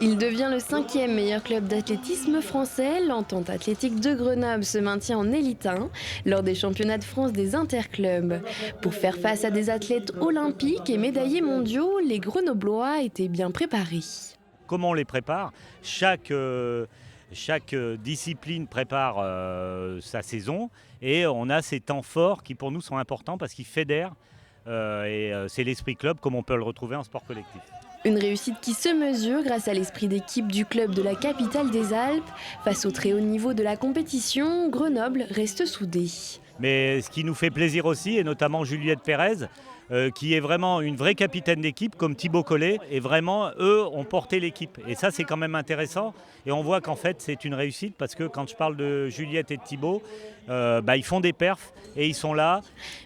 Il devient le 5e meilleur club d'athlétisme français. L'Entente athlétique de Grenoble se maintient en élite 1 lors des championnats de France des interclubs. Pour faire face à des athlètes olympiques et médaillés mondiaux, les Grenoblois étaient bien préparés. Comment on les prépare? Chaque discipline prépare sa saison et on a ces temps forts qui pour nous sont importants parce qu'ils fédèrent c'est l'esprit club comme on peut le retrouver en sport collectif. Une réussite qui se mesure grâce à l'esprit d'équipe du club de la capitale des Alpes. Face au très haut niveau de la compétition, Grenoble reste soudée. Mais ce qui nous fait plaisir aussi, et notamment Juliette Pérez, qui est vraiment une vraie capitaine d'équipe, comme Thibaut Collet, et vraiment, eux, ont porté l'équipe. Et ça, c'est quand même intéressant. Et on voit qu'en fait, c'est une réussite, parce que quand je parle de Juliette et de Thibaut, ils font des perfs, et ils sont là.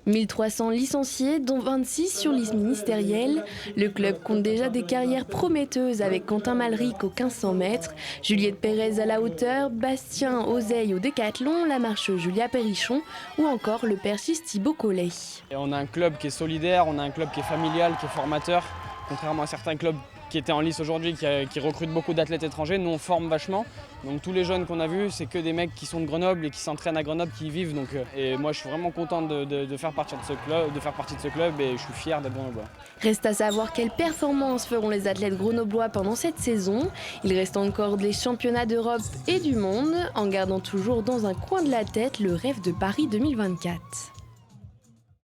1300 licenciés, dont 26 sur liste ministérielle. Le club compte déjà des carrières prometteuses avec Quentin Malric aux 1500 mètres, Juliette Pérez à la hauteur, Bastien Oseille au décathlon, la marcheuse Julia Perrichon ou encore le perchiste Thibaut Collet. Et on a un club qui est solidaire, on a un club qui est familial, qui est formateur. Contrairement à certains clubs qui étaient en lice aujourd'hui, qui recrutent beaucoup d'athlètes étrangers, nous on forme vachement. Donc tous les jeunes qu'on a vus, c'est que des mecs qui sont de Grenoble et qui s'entraînent à Grenoble, qui y vivent. Et moi je suis vraiment content de faire partie de ce club et je suis fier d'être grenoblois. Reste à savoir quelles performances feront les athlètes grenoblois pendant cette saison. Il reste encore les championnats d'Europe et du monde, en gardant toujours dans un coin de la tête le rêve de Paris 2024.